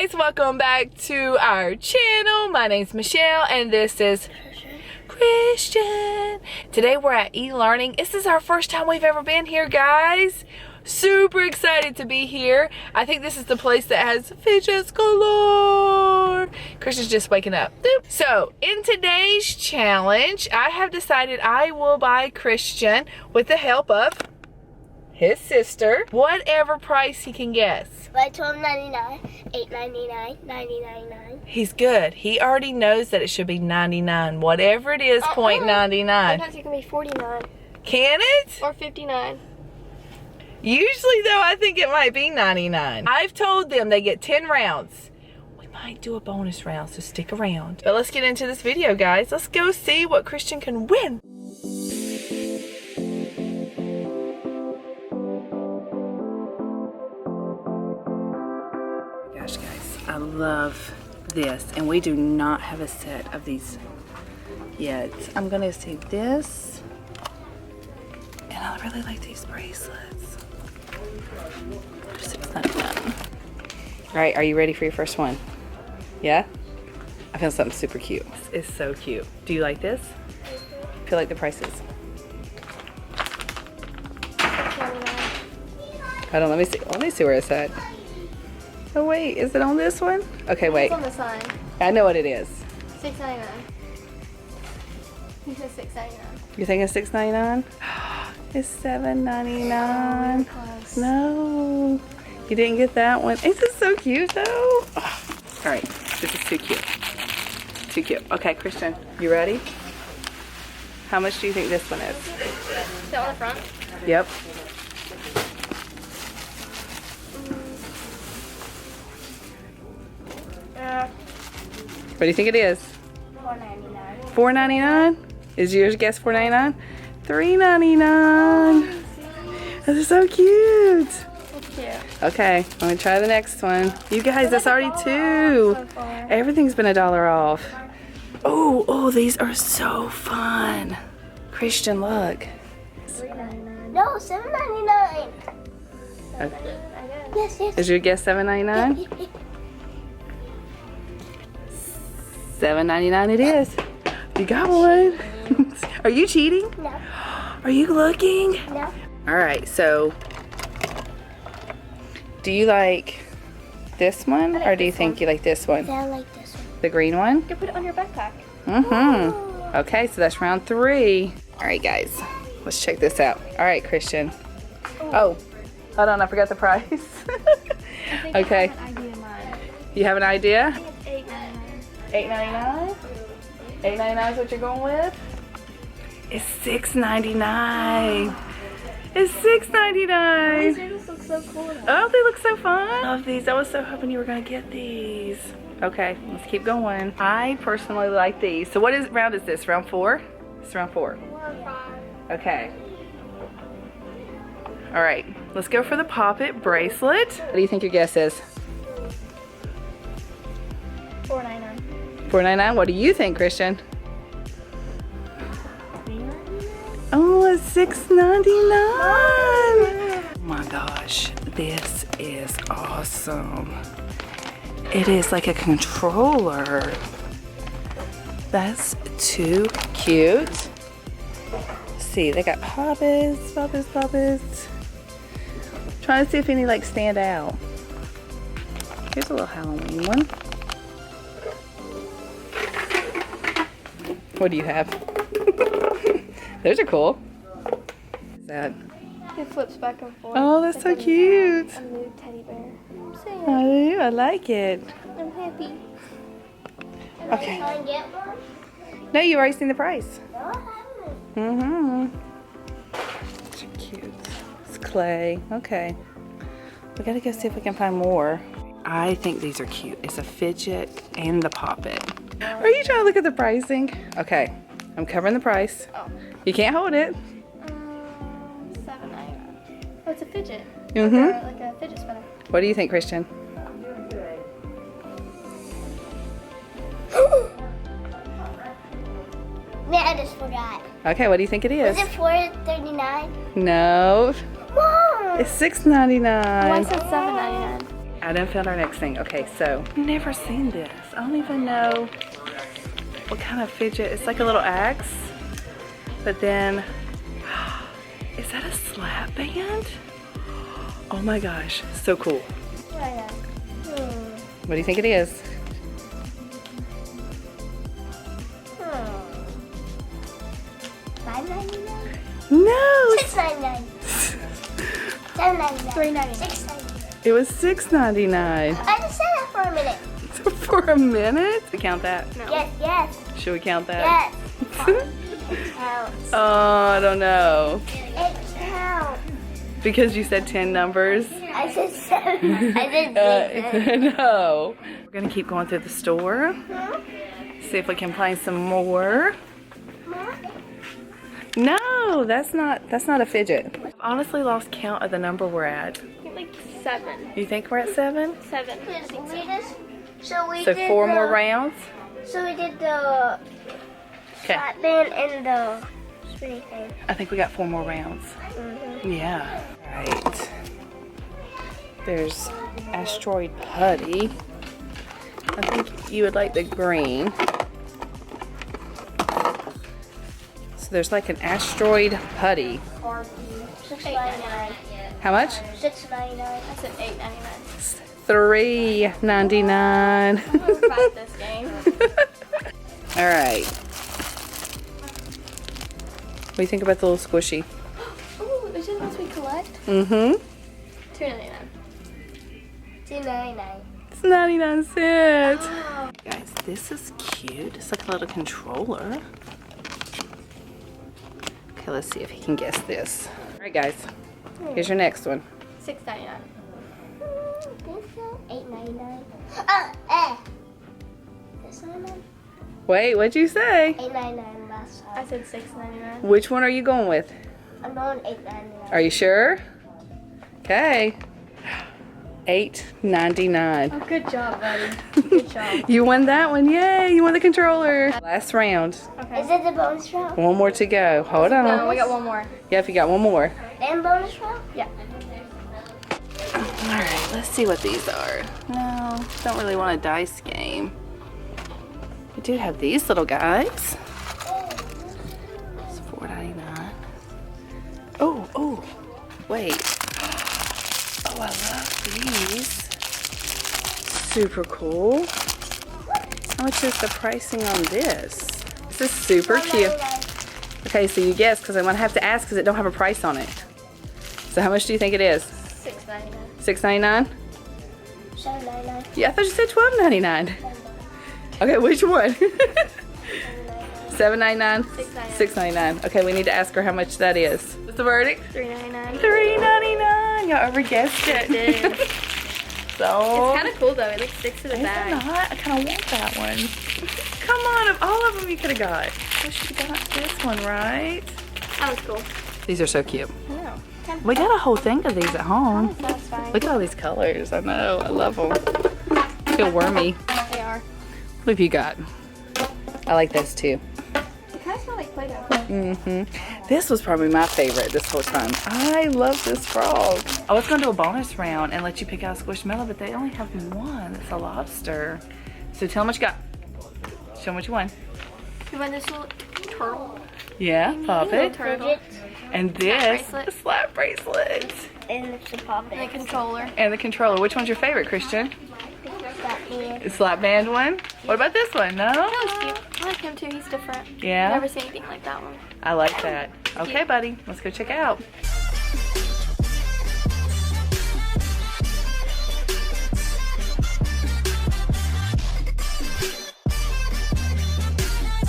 guys, welcome back to our channel. My name's Michelle and this is Christian. Today we're at e-learning. This is our first time we've ever been here, guys. Super excited to be here. I think this is the place that has fidgets galore. Christian's just waking up. So in today's challenge, I have decided I will buy Christian, with the help of his sister, whatever price he can guess. I told him 99, 8.99, 99.9. He's good. He already knows that it should be 99. Whatever it is, .99. Sometimes it can be 49. Can it? Or 59. Usually though, I think it might be 99. I've told them they get 10 rounds. We might do a bonus round, so stick around. But let's get into this video, guys. Let's go see what Christian can win. Gosh, guys, I love this. And we do not have a set of these yet. I'm gonna see this. And I really like these bracelets. Alright, are you ready for your first one? Yeah? I found something super cute. This is so cute. Do you like this? I feel like the prices. Hold on, let me see where it's at. Oh wait, is it on this one? Okay, wait. It's on the sign. I know what it is. $6.99. He says $6.99. You think it's $6.99? It's $7.99. No, you didn't get that one. Isn't this so cute though? Oh. All right, this is too cute. Too cute. Okay, Christian, you ready? How much do you think this one is? Is that on the front? Yep. What do you think it is? $4.99. $4.99? Is yours guess $4.99? $3.99. This is so cute. That's cute. Okay, I'm gonna try the next one. You guys, that's already two. So Everything's been $1 off. Oh, these are so fun. Christian, look. $3.99. No, $7.99. Okay. Yes. Is your guess $7.99? $7.99 it is. You got one. Are you cheating? No. Are you looking? No. All right, so do you like this one or do you think you like this one? I like this one. The green one? You can put it on your backpack. Mm-hmm. Okay, so that's round 3. All right, guys, let's check this out. All right, Christian. Oh, hold on, I forgot the price. Okay. I have an idea in mind. You have an idea? I think it's $8.99? $8.99 is what you're going with? It's $6.99. It's $6.99. These just look so cool. Oh, they look so fun. I love these. I was so hoping you were going to get these. Okay, let's keep going. I personally like these. So what round is this? Round 4? It's round 4. 4 or 5. Okay. All right, let's go for the Pop-It bracelet. What do you think your guess is? $4.99. $4.99? What do you think, Christian? Oh, it's $6.99. Oh my gosh, this is awesome. It is like a controller. That's too cute. See, they got poppets. Trying to see if any like stand out. Here's a little Halloween one. What do you have? Those are cool. What's that? It flips back and forth. Oh, that's so cute. A new teddy bear. I'm saying I like it. I'm happy. Okay. Can I get one? No, you already seen the price. No, I haven't. So cute. It's clay. Okay. We gotta go see if we can find more. I think these are cute. It's a fidget and the Pop-It. Are you trying to look at the pricing? Okay. I'm covering the price. Oh. You can't hold it. $7.99. Oh, it's a fidget. Mm-hmm. Like a fidget spinner. What do you think, Christian? Man, I just forgot. Okay, what do you think it is? Is it $4.39? No. Mom! It's $6.99. Oh, I said $7.99. I done found our next thing. Okay, so never seen this. I don't even know what kind of fidget. It's like a little axe, but then is that a slap band? Oh my gosh, so cool. What do you think it is? $5.99. No. $6.99. $7.99. $3.99. $6.99. It was $6.99. I just said that for a minute. For a minute? We count that? No. Yes. Should we count that? Yes. It counts. Oh, I don't know. It counts. Because you said 10 numbers? I said 7. I didn't No. We're gonna keep going through the store. See if we can find some more. No, that's not a fidget. I've honestly lost count of the number we're at. Like 7. You think we're at 7? 7. So we So did 4 more rounds? So we did the Okay. flat band and the spinny thing. I think we got 4 more rounds. Yeah. Right. There's asteroid putty. I think you would like the green. So there's like an asteroid putty. $6.99. How much? $6.99. I said $8.99. $3.99. I'm gonna fight this game. All right. What do you think about the little squishy? Ooh, these are the ones we collect. Mm-hmm. $2.99. $2.99. It's 99 cents. Oh. Guys, this is cute. It's like a little controller. Okay, let's see if he can guess this. All right, guys. Here's your next one. $6.99. $8.99. $6.99. Wait, what'd you say? $8.99 last time. I said $6.99. Which one are you going with? I'm going $8.99. Are you sure? Okay. $8.99. Oh, good job, buddy. Good job. You won that one. Yay, you won the controller. Last round. Okay. Is it the bonus round? One more to go. Hold on. No, we got one more. Yep, you got one more. And bonus round? Yeah. All right, let's see what these are. No, don't really want a dice game. We do have these little guys. It's $4.99. Oh, wait. Oh, I love these. Super cool. How much is the pricing on this? This is super cute. Okay, so you guess because I'm gonna have to ask because it don't have a price on it. So how much do you think it is? $6.99. $6.99? $7.99. Yeah, I thought you said $12.99. Okay, which one? $7.99? $6.99. Okay, we need to ask her how much that is. What's the verdict? $3.99. $3.99. Y'all over guessed it. Did. So It's kind of cool though. It like sticks to the is it bag. not? I kind of want that one. Come on, of all of them you could have got. You should have got this one, right? That was cool. These are so cute. I know. We got a whole thing of these at home. That's fine. Look at all these colors. I know. I love them. I feel wormy. They are. What have you got? I like this too. They kind of smell like Play-Doh. This was probably my favorite this whole time. I love this frog. I was going to do a bonus round and let you pick out a Squishmallow, but they only have one. It's a lobster. So tell them what you got. Show them what you won. You want this little turtle? Yeah, pop it. Turtle. And this, bracelet. a slap bracelet. And it's the pop and the controller. And the controller. Which one's your favorite, Christian? That man. The slap band one? What about this one? No? That was cute. I like him too. He's different. Yeah? Never seen anything like that one. I like that. Okay, buddy. Let's go check it out.